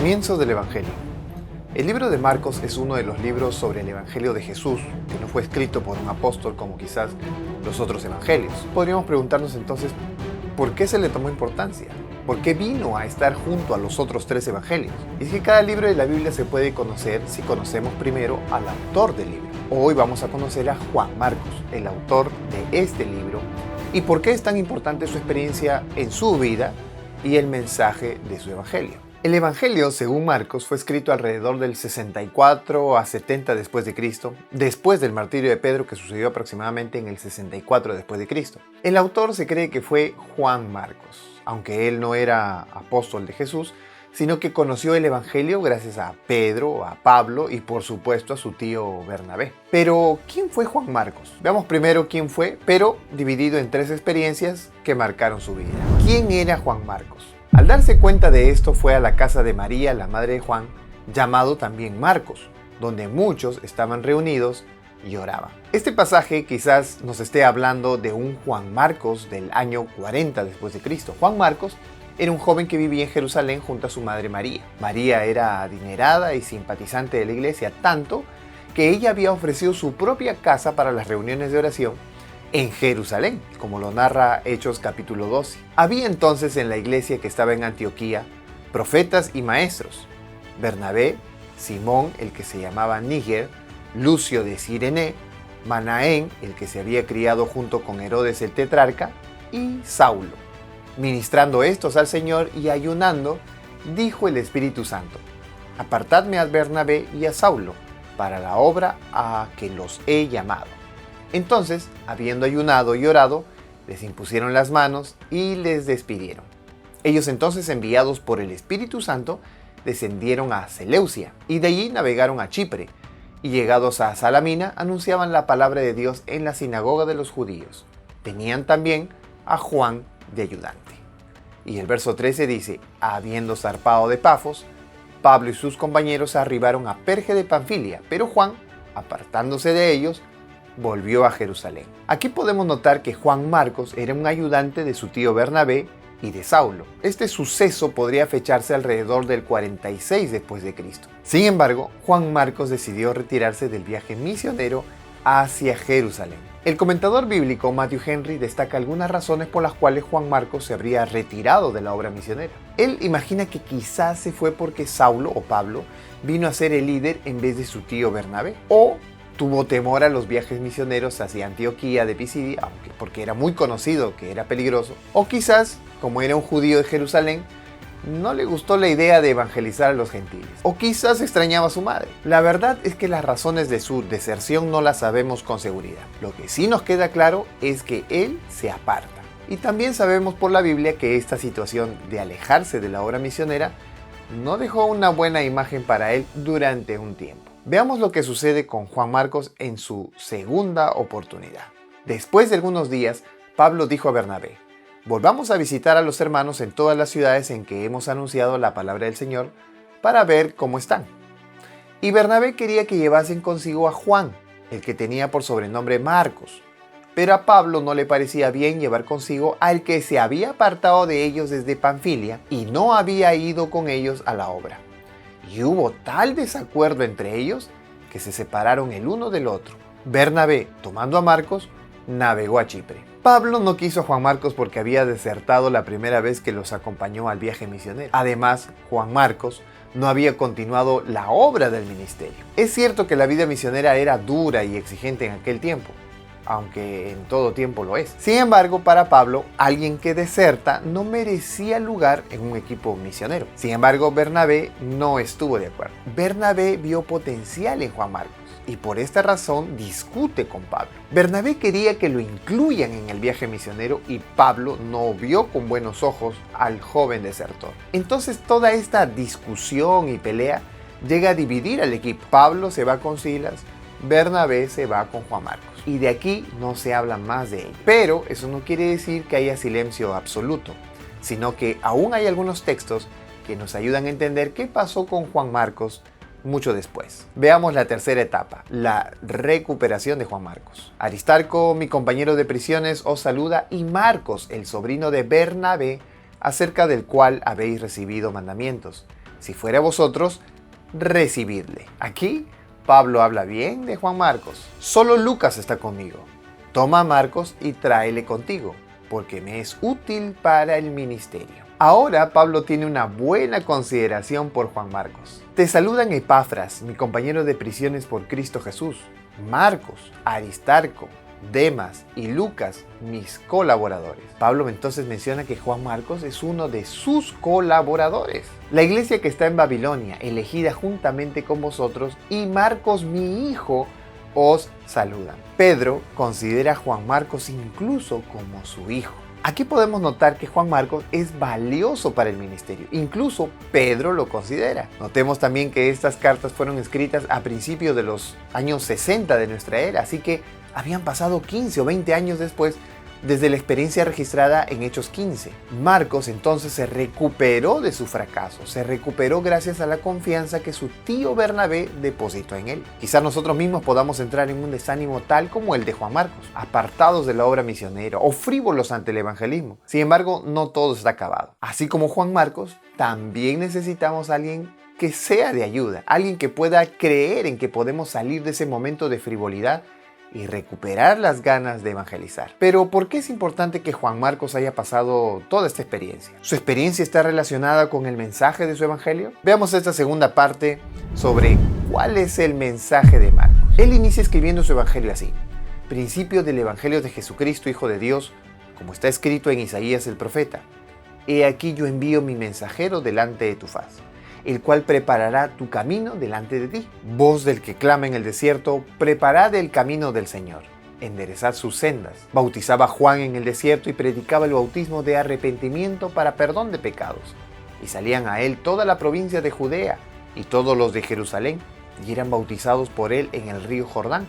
Comienzo del Evangelio. El libro de Marcos es uno de los libros sobre el Evangelio de Jesús que no fue escrito por un apóstol como quizás los otros evangelios. Podríamos preguntarnos entonces, ¿por qué se le tomó importancia? ¿Por qué vino a estar junto a los otros tres evangelios? Y es que cada libro de la Biblia se puede conocer si conocemos primero al autor del libro. Hoy vamos a conocer a Juan Marcos, el autor de este libro, y por qué es tan importante su experiencia en su vida y el mensaje de su evangelio. El Evangelio, según Marcos, fue escrito alrededor del 64 a 70 después de Cristo, después del martirio de Pedro que sucedió aproximadamente en el 64 después de Cristo. El autor se cree que fue Juan Marcos, aunque él no era apóstol de Jesús, sino que conoció el Evangelio gracias a Pedro, a Pablo y por supuesto a su tío Bernabé. Pero, ¿quién fue Juan Marcos? Veamos primero quién fue, pero dividido en tres experiencias que marcaron su vida. ¿Quién era Juan Marcos? Al darse cuenta de esto fue a la casa de María, la madre de Juan, llamado también Marcos, donde muchos estaban reunidos y oraban. Este pasaje quizás nos esté hablando de un Juan Marcos del año 40 después de Cristo. Juan Marcos era un joven que vivía en Jerusalén junto a su madre María. María era adinerada y simpatizante de la iglesia, tanto que ella había ofrecido su propia casa para las reuniones de oración en Jerusalén, como lo narra Hechos capítulo 12. Había entonces en la iglesia que estaba en Antioquía profetas y maestros: Bernabé, Simón, el que se llamaba Níger, Lucio de Cirene, Manaén, el que se había criado junto con Herodes el tetrarca, y Saulo. Ministrando estos al Señor y ayunando, dijo el Espíritu Santo: apartadme a Bernabé y a Saulo para la obra a que los he llamado. Entonces, habiendo ayunado y orado, les impusieron las manos y les despidieron. Ellos entonces, enviados por el Espíritu Santo, descendieron a Seleucia y de allí navegaron a Chipre, y llegados a Salamina anunciaban la palabra de Dios en la sinagoga de los judíos. Tenían también a Juan de ayudante. Y el verso 13 dice: habiendo zarpado de Pafos, Pablo y sus compañeros arribaron a Perge de Panfilia, pero Juan, apartándose de ellos, volvió a Jerusalén. Aquí podemos notar que Juan Marcos era un ayudante de su tío Bernabé y de Saulo. Este suceso podría fecharse alrededor del 46 después de Cristo. Sin embargo, Juan Marcos decidió retirarse del viaje misionero hacia Jerusalén. El comentador bíblico Matthew Henry destaca algunas razones por las cuales Juan Marcos se habría retirado de la obra misionera. Él imagina que quizás se fue porque Saulo o Pablo vino a ser el líder en vez de su tío Bernabé, o tuvo temor a los viajes misioneros hacia Antioquía de Pisidia, porque era muy conocido que era peligroso, o quizás, como era un judío de Jerusalén, no le gustó la idea de evangelizar a los gentiles, o quizás extrañaba a su madre. La verdad es que las razones de su deserción no las sabemos con seguridad. Lo que sí nos queda claro es que él se aparta. Y también sabemos por la Biblia que esta situación de alejarse de la obra misionera no dejó una buena imagen para él durante un tiempo. Veamos lo que sucede con Juan Marcos en su segunda oportunidad. Después de algunos días, Pablo dijo a Bernabé: volvamos a visitar a los hermanos en todas las ciudades en que hemos anunciado la palabra del Señor para ver cómo están. Y Bernabé quería que llevasen consigo a Juan, el que tenía por sobrenombre Marcos, pero a Pablo no le parecía bien llevar consigo al que se había apartado de ellos desde Panfilia y no había ido con ellos a la obra. Y hubo tal desacuerdo entre ellos que se separaron el uno del otro. Bernabé, tomando a Marcos, navegó a Chipre. Pablo no quiso a Juan Marcos porque había desertado la primera vez que los acompañó al viaje misionero. Además, Juan Marcos no había continuado la obra del ministerio. Es cierto que la vida misionera era dura y exigente en aquel tiempo, aunque en todo tiempo lo es. Sin embargo, para Pablo, alguien que deserta no merecía lugar en un equipo misionero. Sin embargo, Bernabé no estuvo de acuerdo. Bernabé vio potencial en Juan Marcos y por esta razón discute con Pablo. Bernabé quería que lo incluyan en el viaje misionero y Pablo no vio con buenos ojos al joven desertor. Entonces toda esta discusión y pelea llega a dividir al equipo. Pablo se va con Silas, Bernabé se va con Juan Marcos. Y de aquí no se habla más de ello. Pero eso no quiere decir que haya silencio absoluto, sino que aún hay algunos textos que nos ayudan a entender qué pasó con Juan Marcos mucho después. Veamos la tercera etapa, la recuperación de Juan Marcos. Aristarco, mi compañero de prisiones, os saluda, y Marcos, el sobrino de Bernabé, acerca del cual habéis recibido mandamientos, Si fuera vosotros, recibidle. Aquí Pablo habla bien de Juan Marcos. Solo Lucas está conmigo. Toma a Marcos y tráele contigo, porque me es útil para el ministerio. Ahora Pablo tiene una buena consideración por Juan Marcos. Te saludan Epafras, mi compañero de prisiones por Cristo Jesús, Marcos, Aristarco, Demas y Lucas, mis colaboradores. Pablo entonces menciona que Juan Marcos es uno de sus colaboradores. La iglesia que está en Babilonia, elegida juntamente con vosotros, y Marcos, mi hijo, os saludan. Pedro considera a Juan Marcos incluso como su hijo. Aquí podemos notar que Juan Marcos es valioso para el ministerio. Incluso Pedro lo considera. Notemos también que estas cartas fueron escritas a principios de los años 60 de nuestra era, así que habían pasado 15 o 20 años después desde la experiencia registrada en Hechos 15. Marcos entonces se recuperó de su fracaso, se recuperó gracias a la confianza que su tío Bernabé depositó en él. Quizás nosotros mismos podamos entrar en un desánimo tal como el de Juan Marcos, apartados de la obra misionera o frívolos ante el evangelismo. Sin embargo, no todo está acabado. Así como Juan Marcos, también necesitamos a alguien que sea de ayuda, alguien que pueda creer en que podemos salir de ese momento de frivolidad y recuperar las ganas de evangelizar. Pero ¿por qué es importante que Juan Marcos haya pasado toda esta experiencia? ¿Su experiencia está relacionada con el mensaje de su evangelio? Veamos esta segunda parte sobre cuál es el mensaje de Marcos. Él inicia escribiendo su evangelio así: principio del evangelio de Jesucristo, Hijo de Dios, como está escrito en Isaías el profeta. He aquí yo envío mi mensajero delante de tu faz, el cual preparará tu camino delante de ti. Voz del que clama en el desierto, preparad el camino del Señor, enderezad sus sendas. Bautizaba Juan en el desierto y predicaba el bautismo de arrepentimiento para perdón de pecados. Y salían a él toda la provincia de Judea y todos los de Jerusalén, y eran bautizados por él en el río Jordán,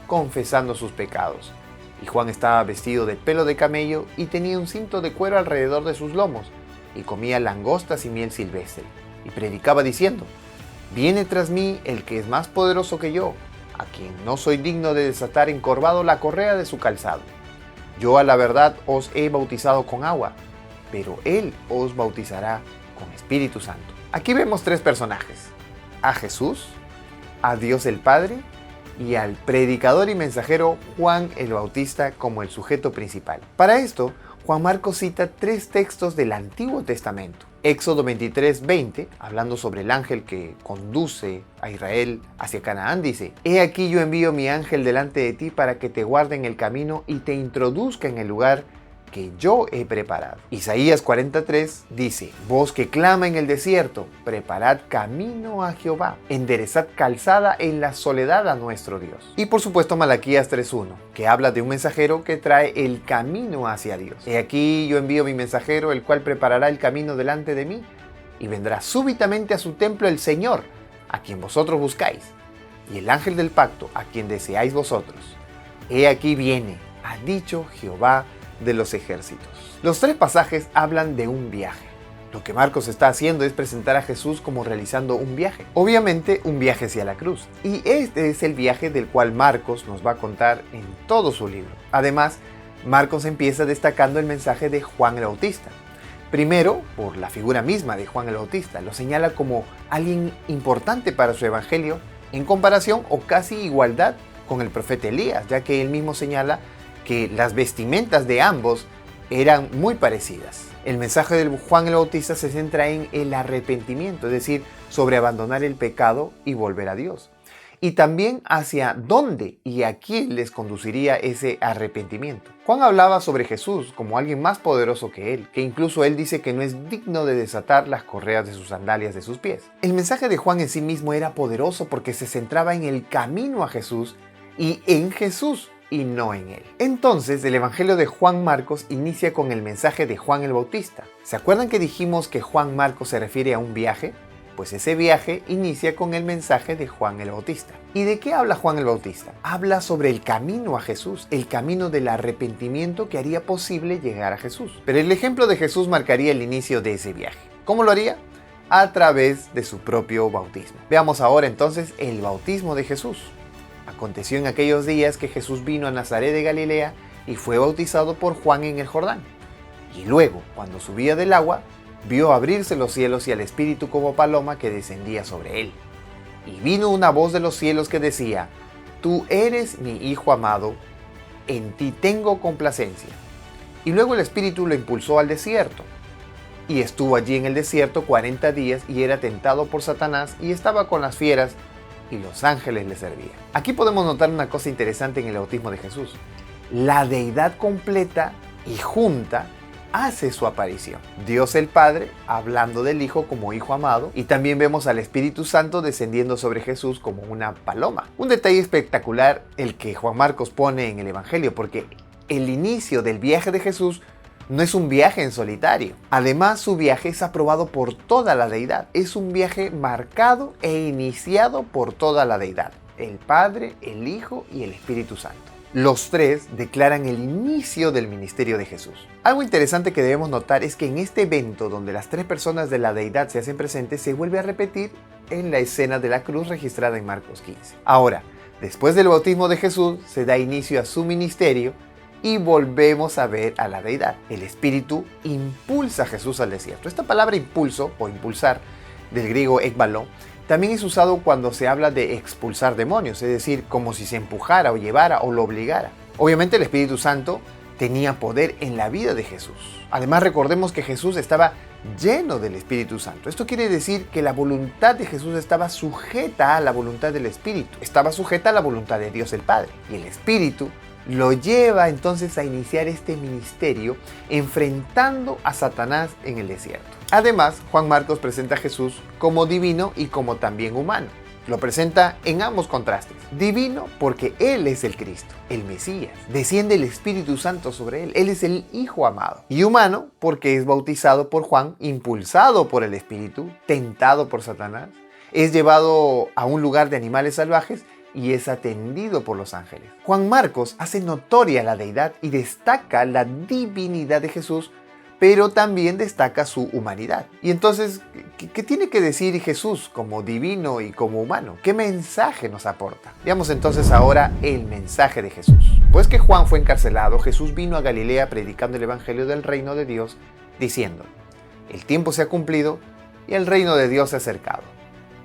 confesando sus pecados. Y Juan estaba vestido de pelo de camello y tenía un cinto de cuero alrededor de sus lomos, y comía langostas y miel silvestre. Y predicaba diciendo: viene tras mí el que es más poderoso que yo, a quien no soy digno de desatar encorvado la correa de su calzado. Yo a la verdad os he bautizado con agua, pero él os bautizará con Espíritu Santo. Aquí vemos tres personajes: a Jesús, a Dios el Padre y al predicador y mensajero Juan el Bautista como el sujeto principal. Para esto, Juan Marcos cita tres textos del Antiguo Testamento. Éxodo 23:20, hablando sobre el ángel que conduce a Israel hacia Canaán, dice: he aquí yo envío mi ángel delante de ti para que te guarde en el camino y te introduzca en el lugar que yo he preparado. Isaías 43 dice: voz que clama en el desierto, preparad camino a Jehová, enderezad calzada en la soledad a nuestro Dios. Y por supuesto Malaquías 3:1, que habla de un mensajero que trae el camino hacia Dios. He aquí yo envío mi mensajero, el cual preparará el camino delante de mí, y vendrá súbitamente a su templo el Señor, a quien vosotros buscáis, y el ángel del pacto, a quien deseáis vosotros. He aquí viene, ha dicho Jehová de los ejércitos. Los tres pasajes hablan de un viaje. Lo que Marcos está haciendo es presentar a Jesús como realizando un viaje. Obviamente un viaje hacia la cruz. Y este es el viaje del cual Marcos nos va a contar en todo su libro. Además, Marcos empieza destacando el mensaje de Juan el Bautista. Primero, por la figura misma de Juan el Bautista. Lo señala como alguien importante para su evangelio en comparación o casi igualdad con el profeta Elías, ya que él mismo señala que las vestimentas de ambos eran muy parecidas. El mensaje de Juan el Bautista se centra en el arrepentimiento, es decir, sobre abandonar el pecado y volver a Dios. Y también hacia dónde y a quién les conduciría ese arrepentimiento. Juan hablaba sobre Jesús como alguien más poderoso que él, que incluso él dice que no es digno de desatar las correas de sus sandalias de sus pies. El mensaje de Juan en sí mismo era poderoso porque se centraba en el camino a Jesús y en Jesús, y no en él. Entonces, el Evangelio de Juan Marcos inicia con el mensaje de Juan el Bautista. ¿Se acuerdan que dijimos que Juan Marcos se refiere a un viaje? Pues ese viaje inicia con el mensaje de Juan el Bautista. ¿Y de qué habla Juan el Bautista? Habla sobre el camino a Jesús, el camino del arrepentimiento que haría posible llegar a Jesús. Pero el ejemplo de Jesús marcaría el inicio de ese viaje. ¿Cómo lo haría? A través de su propio bautismo. Veamos ahora entonces el bautismo de Jesús. Aconteció en aquellos días que Jesús vino a Nazaret de Galilea y fue bautizado por Juan en el Jordán. Y luego, cuando subía del agua, vio abrirse los cielos y al Espíritu como paloma que descendía sobre él. Y vino una voz de los cielos que decía: Tú eres mi Hijo amado, en ti tengo complacencia. Y luego el Espíritu lo impulsó al desierto. Y estuvo allí en el desierto 40 días y era tentado por Satanás y estaba con las fieras y los ángeles le servían. Aquí podemos notar una cosa interesante en el bautismo de Jesús. La deidad completa y junta hace su aparición. Dios el Padre hablando del Hijo como Hijo amado, y también vemos al Espíritu Santo descendiendo sobre Jesús como una paloma. Un detalle espectacular el que Juan Marcos pone en el Evangelio, porque el inicio del viaje de Jesús no es un viaje en solitario. Además, su viaje es aprobado por toda la deidad. Es un viaje marcado e iniciado por toda la deidad: el Padre, el Hijo y el Espíritu Santo. Los tres declaran el inicio del ministerio de Jesús. Algo interesante que debemos notar es que en este evento donde las tres personas de la deidad se hacen presentes, se vuelve a repetir en la escena de la cruz registrada en Marcos 15. Ahora, después del bautismo de Jesús, se da inicio a su ministerio y volvemos a ver a la deidad. El Espíritu impulsa a Jesús al desierto. Esta palabra impulso o impulsar, del griego ekbalo, también es usado cuando se habla de expulsar demonios, es decir, como si se empujara o llevara o lo obligara. Obviamente el Espíritu Santo tenía poder en la vida de Jesús. Además, recordemos que Jesús estaba lleno del Espíritu Santo. Esto quiere decir que la voluntad de Jesús estaba sujeta a la voluntad del Espíritu. Estaba sujeta a la voluntad de Dios el Padre. Y el Espíritu lo lleva entonces a iniciar este ministerio enfrentando a Satanás en el desierto. Además, Juan Marcos presenta a Jesús como divino y como también humano. Lo presenta en ambos contrastes. Divino porque Él es el Cristo, el Mesías. Desciende el Espíritu Santo sobre Él. Él es el Hijo amado. Y humano porque es bautizado por Juan, impulsado por el Espíritu, tentado por Satanás. Es llevado a un lugar de animales salvajes y es atendido por los ángeles. Juan Marcos hace notoria la deidad y destaca la divinidad de Jesús, pero también destaca su humanidad. Y entonces, ¿qué tiene que decir Jesús como divino y como humano? ¿Qué mensaje nos aporta? Veamos entonces ahora el mensaje de Jesús. Pues que Juan fue encarcelado, Jesús vino a Galilea predicando el evangelio del reino de Dios, diciendo: El tiempo se ha cumplido y el reino de Dios se ha acercado.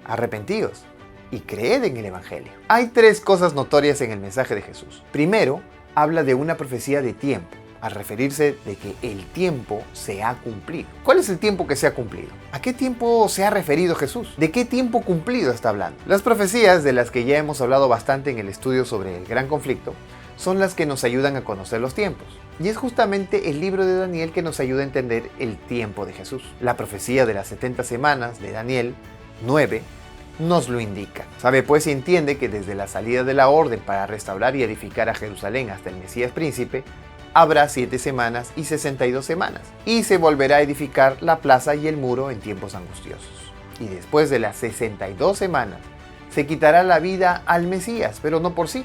Arrepentíos y creed en el evangelio. Hay tres cosas notorias en el mensaje de Jesús. Primero, habla de una profecía de tiempo, al referirse de que el tiempo se ha cumplido. ¿Cuál es el tiempo que se ha cumplido? ¿A qué tiempo se ha referido Jesús? ¿De qué tiempo cumplido está hablando? Las profecías, de las que ya hemos hablado bastante en el estudio sobre el gran conflicto, son las que nos ayudan a conocer los tiempos. Y es justamente el libro de Daniel que nos ayuda a entender el tiempo de Jesús. La profecía de las 70 semanas de Daniel 9 nos lo indica. Sabe pues y entiende que desde la salida de la orden para restaurar y edificar a Jerusalén hasta el Mesías príncipe, habrá 7 semanas y 62 semanas, y se volverá a edificar la plaza y el muro en tiempos angustiosos. Y después de las 62 semanas, se quitará la vida al Mesías, pero no por sí.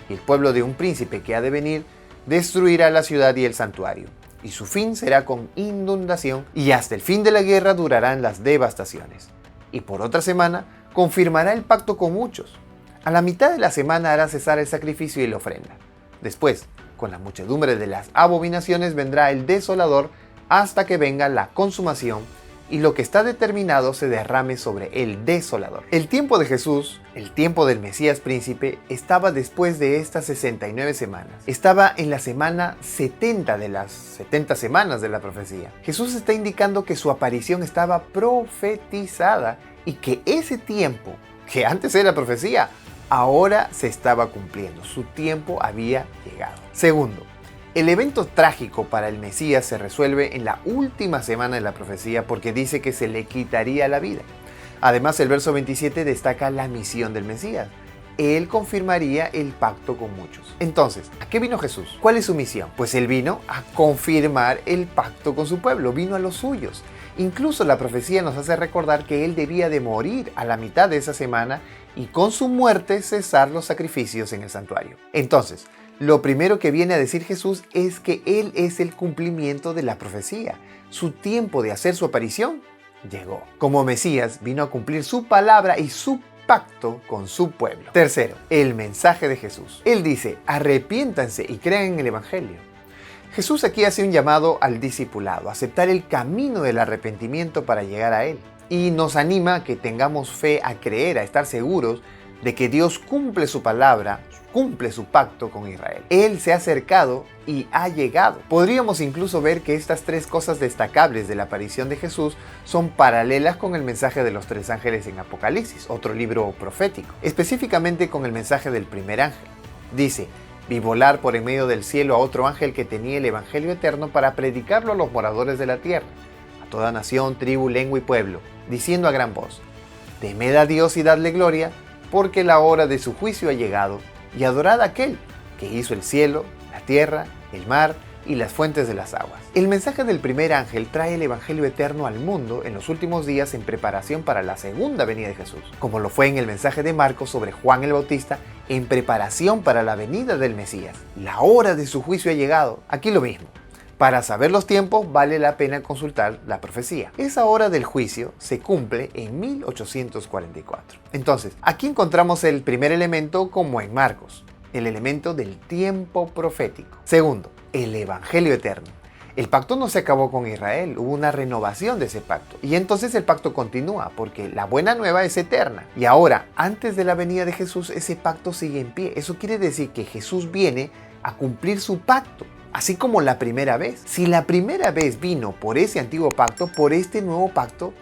Y el pueblo de un príncipe que ha de venir destruirá la ciudad y el santuario, y su fin será con inundación, y hasta el fin de la guerra durarán las devastaciones. Y por otra semana confirmará el pacto con muchos. A la mitad de la semana hará cesar el sacrificio y la ofrenda. Después, con la muchedumbre de las abominaciones vendrá el desolador hasta que venga la consumación y lo que está determinado se derrame sobre el desolador. El tiempo de Jesús, el tiempo del Mesías príncipe, estaba después de estas 69 semanas. Estaba en la semana 70 de las 70 semanas de la profecía. Jesús está indicando que su aparición estaba profetizada y que ese tiempo, que antes era profecía, ahora se estaba cumpliendo. Su tiempo había llegado. Segundo, el evento trágico para el Mesías se resuelve en la última semana de la profecía porque dice que se le quitaría la vida. Además, el verso 27 destaca la misión del Mesías. Él confirmaría el pacto con muchos. Entonces, ¿a qué vino Jesús? ¿Cuál es su misión? Pues él vino a confirmar el pacto con su pueblo, vino a los suyos. Incluso la profecía nos hace recordar que él debía de morir a la mitad de esa semana y con su muerte cesar los sacrificios en el santuario. Entonces, lo primero que viene a decir Jesús es que Él es el cumplimiento de la profecía. Su tiempo de hacer su aparición llegó. Como Mesías vino a cumplir su palabra y su pacto con su pueblo. Tercero, el mensaje de Jesús. Él dice: arrepiéntanse y crean en el evangelio. Jesús aquí hace un llamado al discipulado, a aceptar el camino del arrepentimiento para llegar a Él. Y nos anima a que tengamos fe, a creer, a estar seguros de que Dios cumple su palabra, cumple su pacto con Israel. Él se ha acercado y ha llegado. Podríamos incluso ver que estas tres cosas destacables de la aparición de Jesús son paralelas con el mensaje de los tres ángeles en Apocalipsis, otro libro profético, específicamente con el mensaje del primer ángel. Dice: vi volar por en medio del cielo a otro ángel que tenía el evangelio eterno para predicarlo a los moradores de la tierra, a toda nación, tribu, lengua y pueblo, diciendo a gran voz: temed a Dios y dadle gloria, porque la hora de su juicio ha llegado, y adorad a aquel que hizo el cielo, la tierra, el mar y las fuentes de las aguas. El mensaje del primer ángel trae el evangelio eterno al mundo en los últimos días en preparación para la segunda venida de Jesús, como lo fue en el mensaje de Marcos sobre Juan el Bautista en preparación para la venida del Mesías. La hora de su juicio ha llegado. Aquí lo mismo. Para saber los tiempos vale la pena consultar la profecía. Esa hora del juicio se cumple en 1844. Entonces, aquí encontramos el primer elemento como en Marcos, el elemento del tiempo profético. Segundo, el evangelio eterno. El pacto no se acabó con Israel, hubo una renovación de ese pacto. Y entonces el pacto continúa, porque la buena nueva es eterna. Y ahora, antes de la venida de Jesús, ese pacto sigue en pie. Eso quiere decir que Jesús viene a cumplir su pacto. Así como la primera vez. Si la primera vez vino por ese antiguo pacto, por este nuevo pacto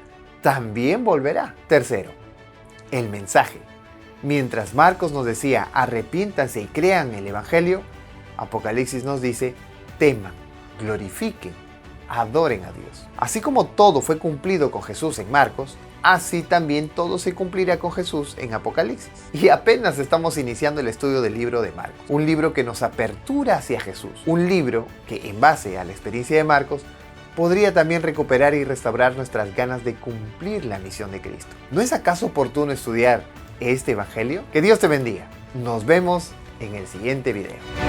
también volverá. Tercero, el mensaje. Mientras Marcos nos decía: arrepiéntanse y crean el evangelio, Apocalipsis nos dice: teman, glorifiquen, adoren a Dios. Así como todo fue cumplido con Jesús en Marcos, así también todo se cumplirá con Jesús en Apocalipsis. Y apenas estamos iniciando el estudio del libro de Marcos, un libro que nos apertura hacia Jesús, un libro que, en base a la experiencia de Marcos, podría también recuperar y restaurar nuestras ganas de cumplir la misión de Cristo. ¿No es acaso oportuno estudiar este evangelio? Que Dios te bendiga. Nos vemos en el siguiente video.